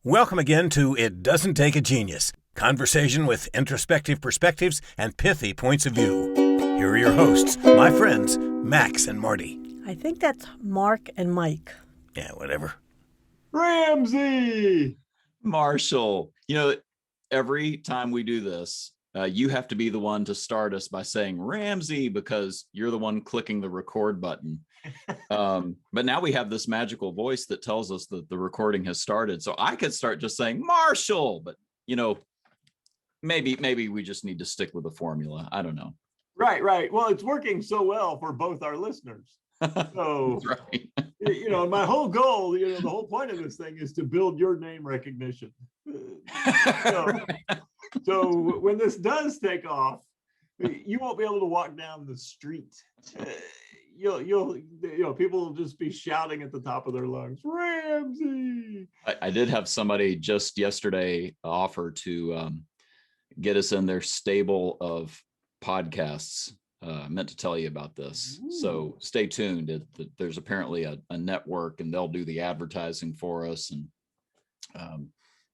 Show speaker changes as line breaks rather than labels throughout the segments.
Welcome again to It Doesn't Take a Genius, conversation with introspective perspectives and pithy points of view. Here are your hosts, my friends, Max and Marty.
I think that's Mark and Mike.
Yeah, whatever.
Ramsey!
Marshall, every time we do this, you have to be the one to start us by saying Ramsey because you're the one clicking the record button. But now we have this magical voice that tells us that the recording has started. So I could start just saying Marshall, but maybe we just need to stick with the formula. I don't know.
Right. Well, it's working so well for both our listeners. So,
right.
My whole goal, the whole point of this thing is to build your name recognition. So when this does take off, you won't be able to walk down the street. People will just be shouting at the top of their lungs, Ramsey.
I did have somebody just yesterday offer to get us in their stable of podcasts. I meant to tell you about this. Ooh. So stay tuned. There's apparently a network and they'll do the advertising for us. And I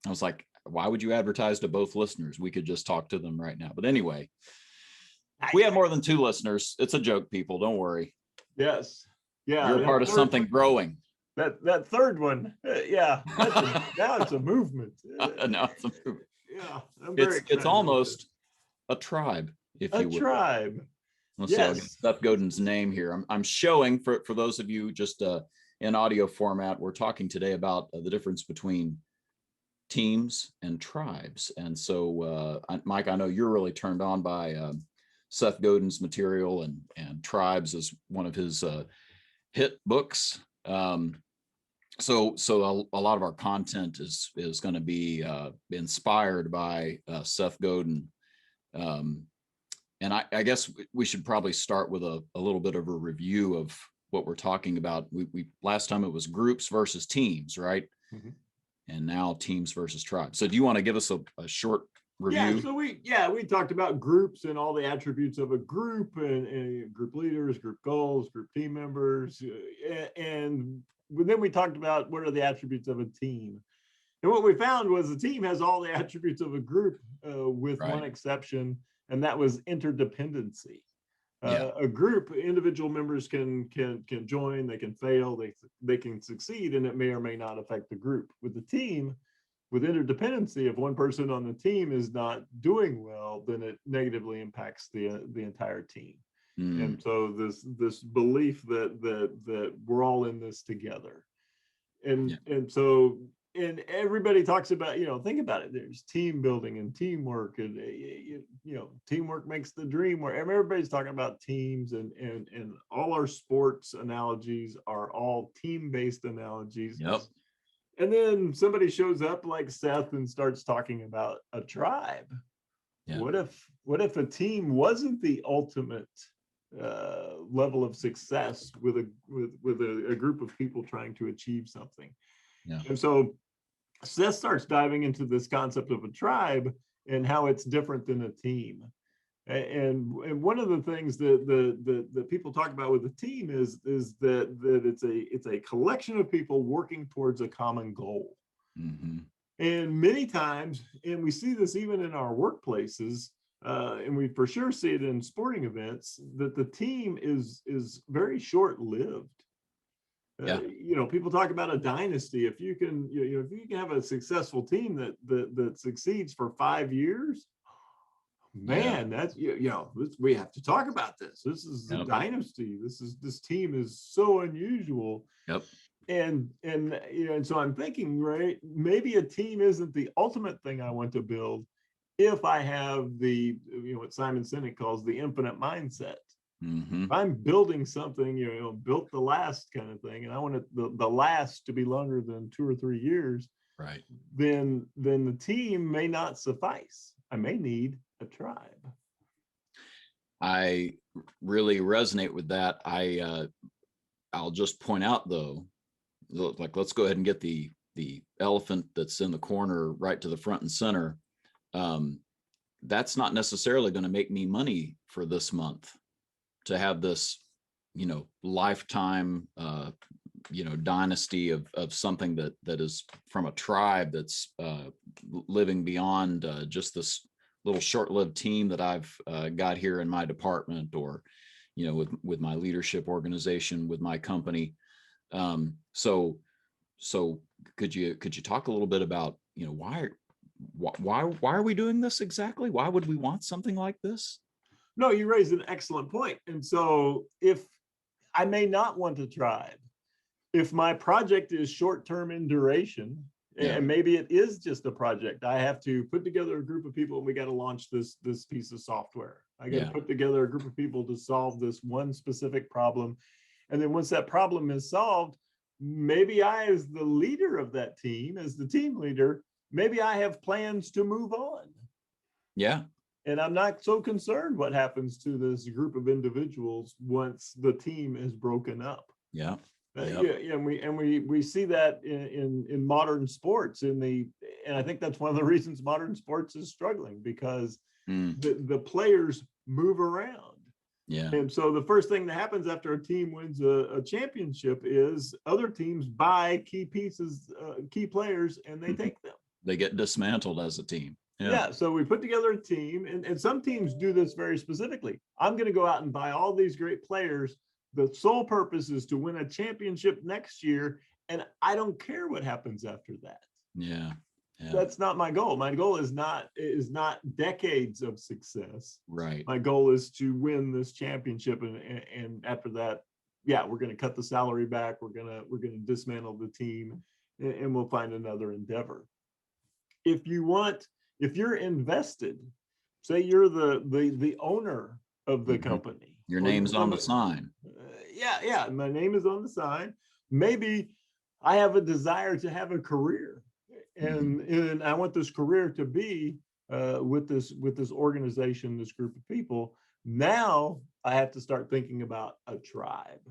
was like, why would you advertise to both listeners? We could just talk to them right now. But anyway, we have more than 2 listeners. It's a joke, people. Don't worry.
Yes. Yeah.
You're part of something growing.
That third one. Yeah. Now it's a movement.
Now it's a movement.
Yeah.
It's almost a tribe, if you will.
A tribe.
Let's see, I'll get Seth Godin's name here. I'm showing for those of you just in audio format, we're talking today about the difference between teams and tribes. And so, Mike, I know you're really turned on by Seth Godin's material and Tribes is one of his hit books. So a lot of our content is going to be inspired by Seth Godin. And I guess we should probably start with a little bit of a review of what we're talking about. We last time it was groups versus teams, right? Mm-hmm. And now teams versus tribes. So do you want to give us a short review?
Yeah, so we talked about groups and all the attributes of a group and group leaders, group goals, group team members. And then we talked about what are the attributes of a team. And what we found was the team has all the attributes of a group with one exception. And that was interdependency. A group, individual members can join, they can fail, they can succeed, and it may or may not affect the group. With the team, with interdependency, if one person on the team is not doing well, then it negatively impacts the entire team. Mm. And so this belief that we're all in this together, and so. And everybody talks about, think about it. There's team building and teamwork, and teamwork makes the dream work. Everybody's talking about teams, and all our sports analogies are all team-based analogies.
Yep.
And then somebody shows up like Seth and starts talking about a tribe. Yeah. What if a team wasn't the ultimate level of success with a group of people trying to achieve something? Yeah. And so Seth starts diving into this concept of a tribe and how it's different than a team. And one of the things that people talk about with a team is that it's a collection of people working towards a common goal. Mm-hmm. And many times, and we see this even in our workplaces, and we for sure see it in sporting events, that the team is very short-lived.
Yeah.
People talk about a dynasty. If you can, if you can have a successful team that succeeds for 5 years, man, that's we have to talk about this. This is a dynasty. This team is so unusual.
Yep.
And so I'm thinking, right, maybe a team isn't the ultimate thing I want to build if I have the what Simon Sinek calls the infinite mindset. Mm-hmm. If I'm building something, built the last kind of thing, and I want it, the last to be longer than 2 or 3 years,
right?
Then the team may not suffice. I may need a tribe.
I really resonate with that. I'll just point out though, like let's go ahead and get the elephant that's in the corner right to the front and center. That's not necessarily going to make me money for this month. To have this, lifetime dynasty of something that is from a tribe that's living beyond just this little short-lived team that I've got here in my department, or with my leadership organization, with my company. So could you talk a little bit about why are we doing this exactly? Why would we want something like this?
No, you raise an excellent point. And so if I may not want a tribe, if my project is short-term in duration, and maybe it is just a project, I have to put together a group of people and we got to launch this piece of software. I got to put together a group of people to solve this one specific problem. And then once that problem is solved, maybe I, as the leader of that team, as the team leader, maybe I have plans to move on.
Yeah.
And I'm not so concerned what happens to this group of individuals once the team is broken up.
Yeah.
And we see that in modern sports, and I think that's one of the reasons modern sports is struggling, because the players move around.
Yeah.
And so the first thing that happens after a team wins a championship is other teams buy key pieces, key players, and they take them.
They get dismantled as a team.
Yeah. So we put together a team, and some teams do this very specifically. I'm going to go out and buy all these great players. The sole purpose is to win a championship next year, and I don't care what happens after that.
Yeah.
That's not my goal. My goal is not decades of success.
Right.
My goal is to win this championship, and after that, we're going to cut the salary back. We're going to dismantle the team, and we'll find another endeavor. If you're invested, say you're the owner of the company.
Your name's on the sign.
My name is on the sign. Maybe I have a desire to have a career, and I want this career to be with this organization, this group of people. Now I have to start thinking about a tribe,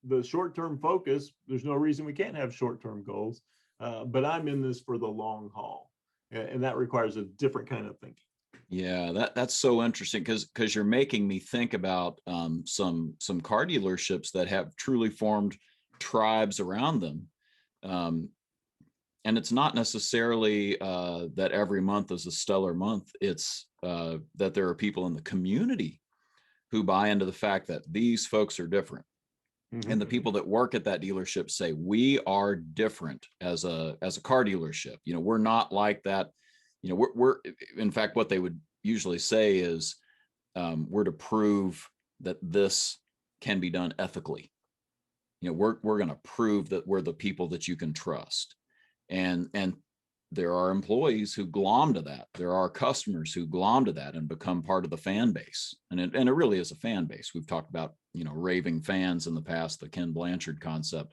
the short-term focus. There's no reason we can't have short-term goals, but I'm in this for the long haul, and that requires a different kind of thinking.
Yeah, that's so interesting, because you're making me think about some car dealerships that have truly formed tribes around them, and it's not necessarily that every month is a stellar month. It's that there are people in the community who buy into the fact that these folks are different. And the people that work at that dealership say, we are different as a car dealership. We're not like that. We're in fact, what they would usually say is, we're to prove that this can be done ethically. We're going to prove that we're the people that you can trust. And there are employees who glom to that. There are customers who glom to that and become part of the fan base. And it really is a fan base. We've talked about, raving fans in the past, the Ken Blanchard concept.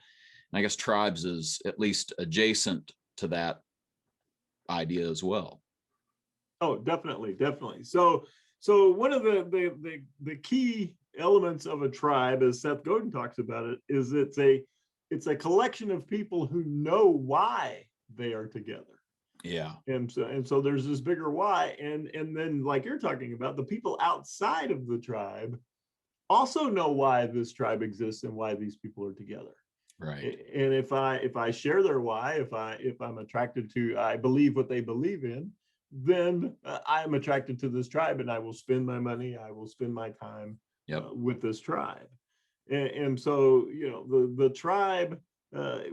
And I guess Tribes is at least adjacent to that idea as well.
Oh, definitely. So one of the key elements of a tribe, as Seth Godin talks about it, is it's a collection of people who know why they are together.
Yeah.
And so there's this bigger why, and then, like you're talking about, the people outside of the tribe also know why this tribe exists and why these people are together.
Right.
And if I share their why, if I'm attracted to, I believe what they believe in, then I'm attracted to this tribe, and I will spend my money, I will spend my time with this tribe. And so, the tribe,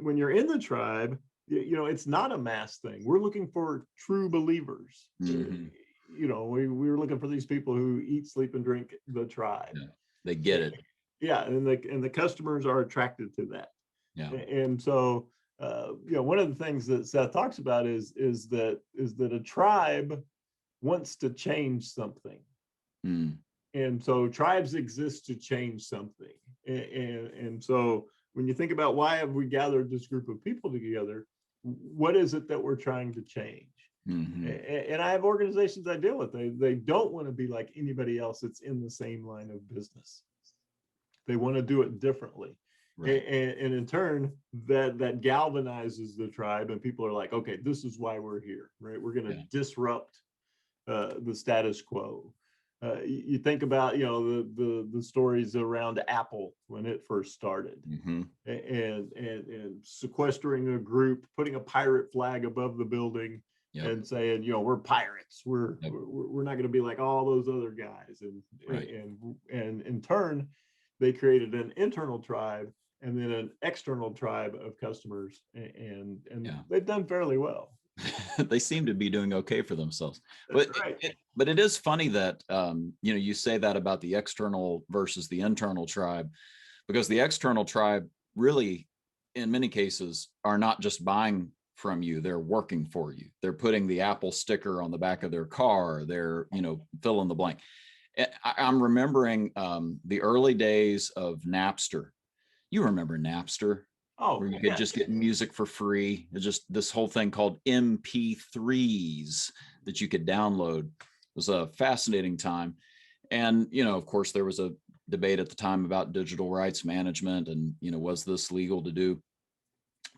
when you're in the tribe, it's not a mass thing. We're looking for true believers. We were looking for these people who eat, sleep, and drink the tribe.
Yeah, they get it.
Yeah, and the customers are attracted to that.
Yeah.
And so, one of the things that Seth talks about is that a tribe wants to change something. And so tribes exist to change something. And so when you think about, why have we gathered this group of people together, what is it that we're trying to change? And I have organizations I deal with. They don't want to be like anybody else that's in the same line of business. They want to do it differently. Right. And in turn, that galvanizes the tribe, and people are like, okay, this is why we're here, right? We're going to disrupt the status quo. You think about, the stories around Apple when it first started,
Mhm.
and sequestering a group, putting a pirate flag above the building,
Yep.
and saying, we're pirates.
Yep.
We're not going to be like all those other guys.
Right.
And in turn, they created an internal tribe and then an external tribe of customers, and
Yeah.
they've done fairly well.
They seem to be doing okay for themselves.
That's
But
right.
but it is funny that you say that about the external versus the internal tribe, because the external tribe really, in many cases, are not just buying from you, they're working for you. They're putting the Apple sticker on the back of their car. They're, fill in the blank. I'm remembering the early days of Napster. You remember Napster?
Oh,
Where you could
yeah.
just get music for free. It's just this whole thing called MP3s that you could download. It was a fascinating time. And, of course, there was a debate at the time about digital rights management and, was this legal to do?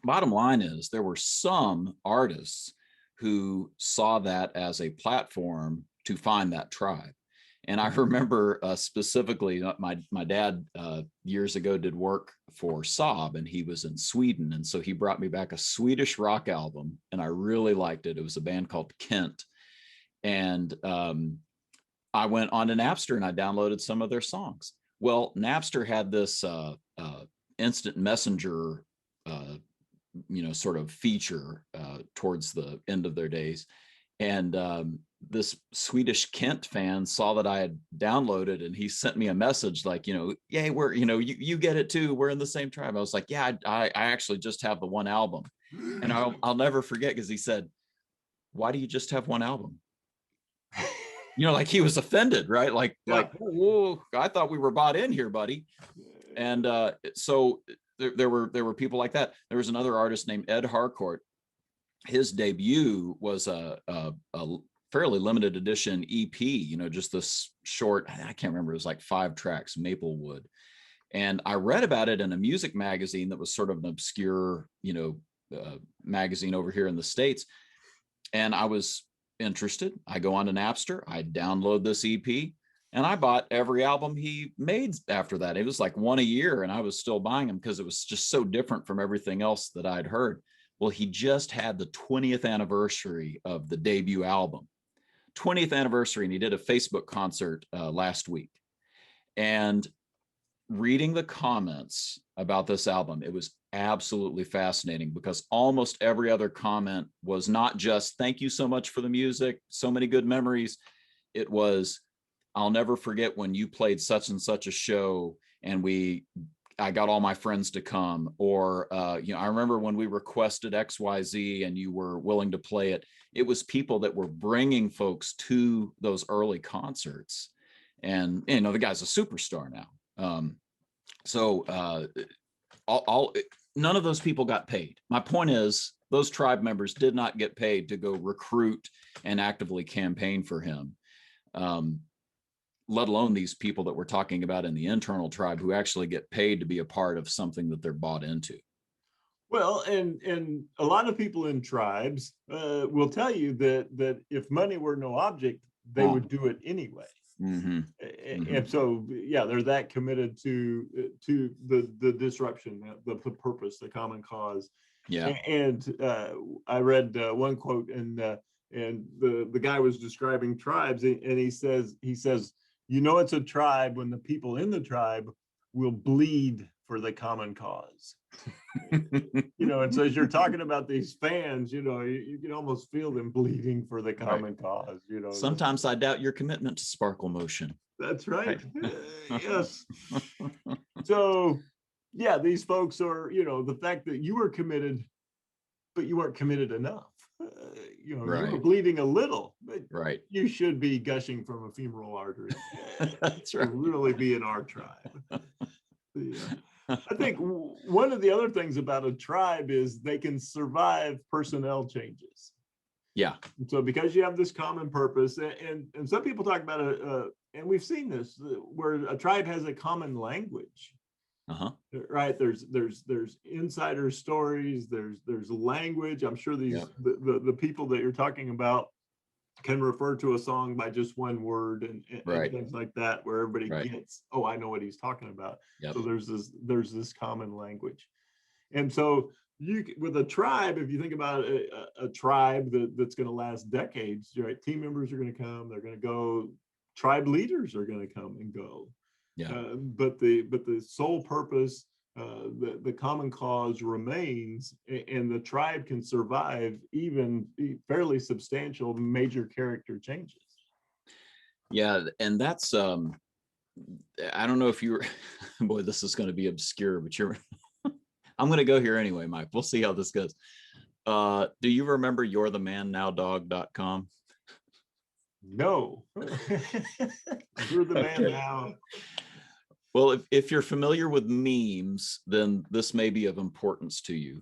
Bottom line is there were some artists who saw that as a platform to find that tribe. And I remember specifically, my dad years ago did work for Saab, and he was in Sweden, and so he brought me back a Swedish rock album, and I really liked it. It was a band called Kent, and I went on to Napster and I downloaded some of their songs. Well, Napster had this instant messenger, sort of feature towards the end of their days. And this Swedish Kent fan saw that I had downloaded, and he sent me a message like, yay, we're, you get it too. We're in the same tribe. I was like, yeah, I actually just have the one album. And I'll never forget, because he said, why do you just have one album? Like he was offended, right? Like, whoa, I thought we were bought in here, buddy. And so there were people like that. There was another artist named Ed Harcourt. His debut was a fairly limited edition EP, just this short, I can't remember, it was like 5 tracks, Maplewood. And I read about it in a music magazine that was sort of an obscure, magazine over here in the States. And I was interested. I go on to Napster, I download this EP, and I bought every album he made after that. It was like one a year, and I was still buying them because it was just so different from everything else that I'd heard. Well, he just had the 20th anniversary of the debut album, 20th anniversary, and he did a Facebook concert last week. And reading the comments about this album, it was absolutely fascinating, because almost every other comment was not just thank you so much for the music, so many good memories. It was, I'll never forget when you played such and such a show and I got all my friends to come, or I remember when we requested XYZ and you were willing to play it. It was people that were bringing folks to those early concerts, and the guy's a superstar now. None of those people got paid. My point is, those tribe members did not get paid to go recruit and actively campaign for him, let alone these people that we're talking about in the internal tribe who actually get paid to be a part of something that they're bought into.
Well, and a lot of people in tribes will tell you that if money were no object, they would do it anyway.
Mm-hmm.
And so, yeah, they're that committed to the disruption, the purpose, the common cause.
Yeah.
And I read one quote, and the guy was describing tribes, and he says, it's a tribe when the people in the tribe will bleed for the common cause. And so as you're talking about these fans, you can almost feel them bleeding for the common cause.
Sometimes I doubt your commitment to Sparkle Motion.
That's right. Yes. So, yeah, these folks are, the fact that you were committed, but you weren't committed enough. You were bleeding a little, but you should be gushing from a femoral artery.
That's right.
To really be in our tribe. I think one of the other things about a tribe is they can survive personnel changes.
Yeah.
So because you have this common purpose, and some people talk about and we've seen this, where a tribe has a common language. Right. There's insider stories. There's language. I'm sure the people that you're talking about can refer to a song by just one word and
Right.
things like that, where everybody
Right.
gets, oh, I know what he's talking about.
Yep.
So there's this common language. And so with a tribe, if you think about a tribe that's going to last decades, right? Team members are going to come, they're going to go, tribe leaders are going to come and go.
Yeah.
But the sole purpose, the common cause remains, and the tribe can survive even fairly substantial major character changes.
Yeah, and that's I don't know if you're boy, this is going to be obscure, but you're I'm going to go here anyway, Mike. We'll see how this goes. Do you remember you'rethemannowdog.com?
No. You're the man
Okay.
now.
Well, if you're familiar with memes, then this may be of importance to you.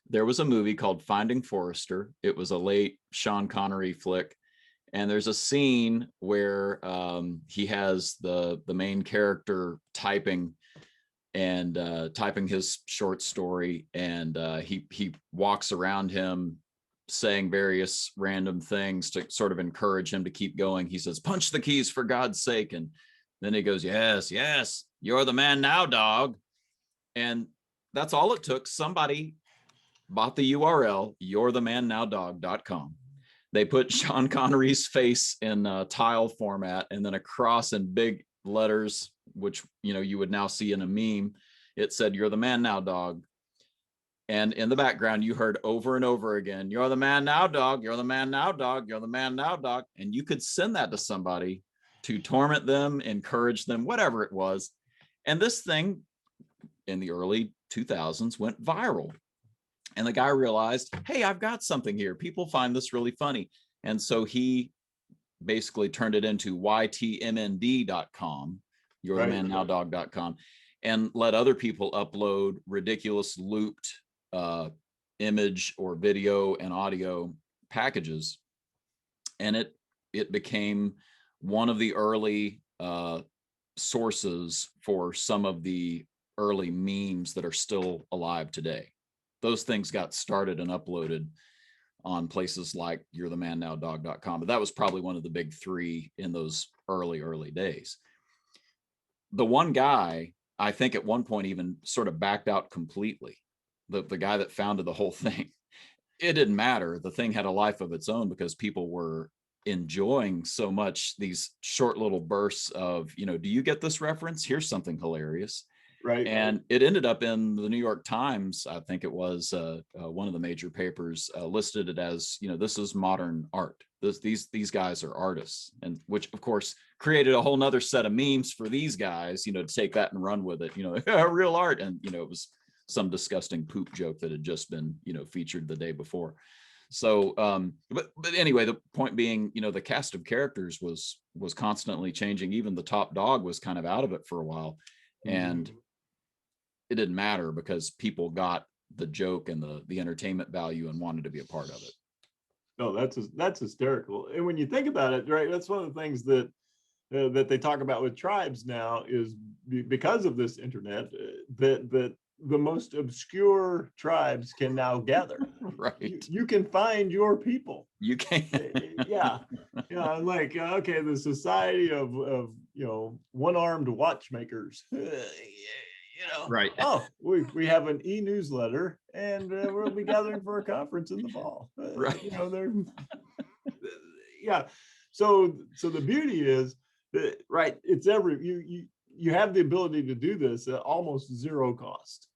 There was a movie called Finding Forrester. It was a late Sean Connery flick. And there's a scene where he has the main character typing his short story, and he walks around him saying various random things to sort of encourage him to keep going. He says, "Punch the keys for God's sake." And then he goes, "Yes, yes, you're the man now, dog." And that's all it took. Somebody bought the URL, you'rethemannowdog.com. They put Sean Connery's face in tile format, and then across in big letters, which you would now see in a meme, it said, "You're the man now, dog." And in the background, you heard over and over again, "You're the man now, dog. You're the man now, dog. You're the man now, dog." And you could send that to somebody to torment them, encourage them, whatever it was. And this thing in the early 2000s went viral. And the guy realized, hey, I've got something here. People find this really funny. And so he basically turned it into ytmnd.com, you'rethemannowdog.com, and let other people upload ridiculous looped image or video and audio packages. And it became one of the early sources for some of the early memes that are still alive today. Those things got started and uploaded on places like you'rethemannowdog.com, but that was probably one of the big three in those early days. The one guy, I think at one point even sort of backed out completely. The guy that founded the whole thing. It didn't matter. The thing had a life of its own because people were enjoying so much these short little bursts of, do you get this reference? Here's something hilarious.
Right.
And it ended up in the New York Times. I think it was one of the major papers listed it as, this is modern art. These guys are artists, and which of course created a whole nother set of memes for these guys, to take that and run with it, real art. And, it was some disgusting poop joke that had just been, featured the day before. So, but anyway, the point being, the cast of characters was constantly changing. Even the top dog was kind of out of it for a while. And it didn't matter because people got the joke and the entertainment value and wanted to be a part of it.
No, that's hysterical. And when you think about it, right, that's one of the things that they talk about with tribes now is because of this internet, that the most obscure tribes can now gather.
Right.
You can find your people.
You can.
Yeah. I'm like, okay, the Society of one-armed watchmakers.
Right.
Oh, we have an e-newsletter, and we'll be gathering for a conference in the fall.
Right.
Yeah. So the beauty is that, right, it's you have the ability to do this at almost zero cost.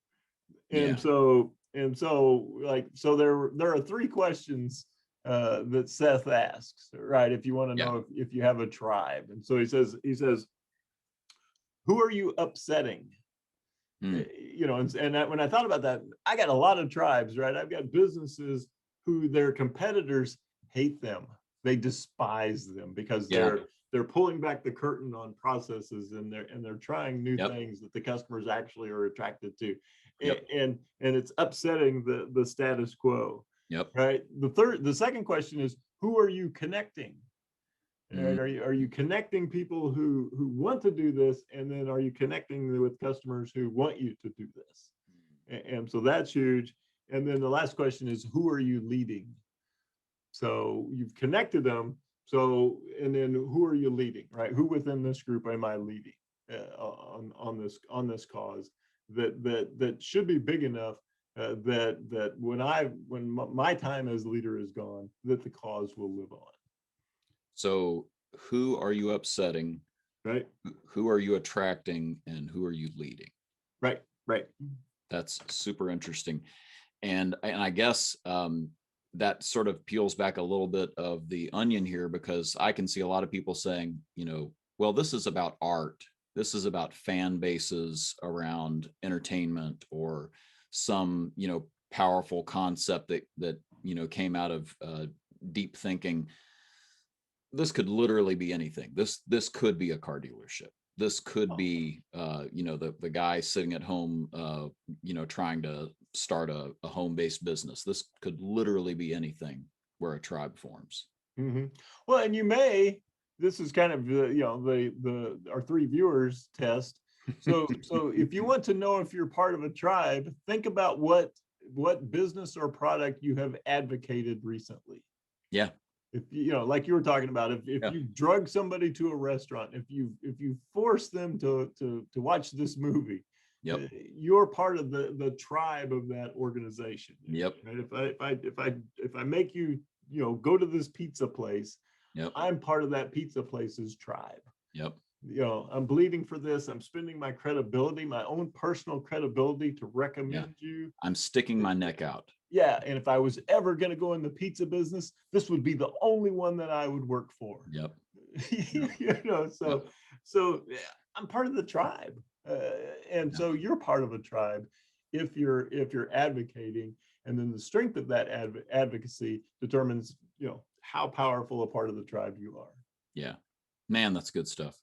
And so there are three questions that Seth asks, right? If you want to know if you have a tribe. And so he says, who are you upsetting? And when I thought about that, I got a lot of tribes, right? I've got businesses who their competitors hate them. They despise them because they're pulling back the curtain on processes, and they're trying new things that the customers actually are attracted to. And it's upsetting the status quo. Right. The second question is, who are you connecting? Right? Are you connecting people who want to do this, and then are you connecting with customers who want you to do this? And so that's huge. And then the last question is, who are you leading? So you've connected them. So, and then who are you leading, right? Who within this group am I leading on this cause that should be big enough that when my time as leader is gone, that the cause will live on.
So who are you upsetting?
Right.
Who are you attracting, and who are you leading?
Right.
That's super interesting. And I guess that sort of peels back a little bit of the onion here, because I can see a lot of people saying, well, this is about art. This is about fan bases around entertainment, or some, powerful concept that came out of deep thinking. This could literally be anything. This could be a car dealership. This could be, the guy sitting at home, trying to start a home-based business. This could literally be anything where a tribe forms.
Mm-hmm. Well, and this is kind of the our three viewers test. So if you want to know if you're part of a tribe, think about what business or product you have advocated recently.
Yeah.
If like you were talking about, if
Yeah.
you drug somebody to a restaurant, if you force them to watch this movie,
Yep.
You're part of the tribe of that organization.
Yep.
Right? If I make you go to this pizza place,
Yep.
I'm part of that pizza place's tribe.
Yep.
I'm bleeding for this. I'm spending my credibility, my own personal credibility, to recommend you.
I'm sticking my neck out.
Yeah, and if I was ever going to go in the pizza business, this would be the only one that I would work for.
Yep.
So I'm part of the tribe, and so you're part of a tribe if you're advocating, and then the strength of that advocacy determines how powerful a part of the tribe you are.
Yeah, man, that's good stuff.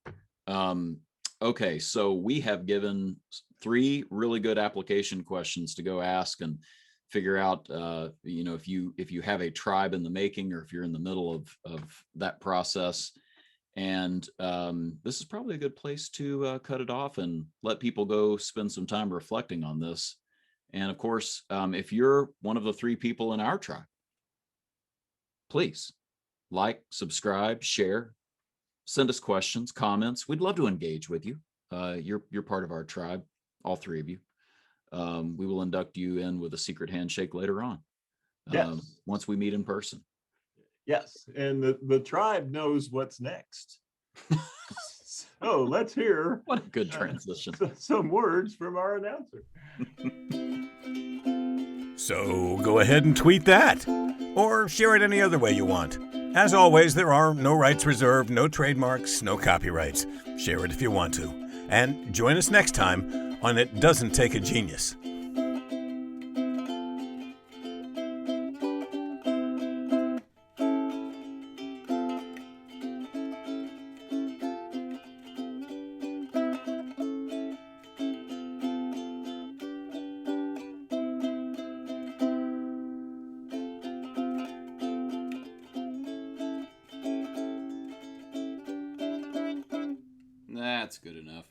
Okay, so we have given 3 really good application questions to go ask and figure out, if you have a tribe in the making, or if you're in the middle of that process. And this is probably a good place to cut it off and let people go spend some time reflecting on this. And of course, if you're one of the 3 people in our tribe, please like, subscribe, share, send us questions, comments. We'd love to engage with you. You're part of our tribe, all 3 of you. We will induct you in with a secret handshake later on.
Yes.
Once we meet in person.
Yes, and the tribe knows what's next. So let's hear
What a good transition.
some words from our announcer.
So go ahead and tweet that, or share it any other way you want. As always, there are no rights reserved, no trademarks, no copyrights. Share it if you want to. And join us next time on It Doesn't Take a Genius.
That's good enough.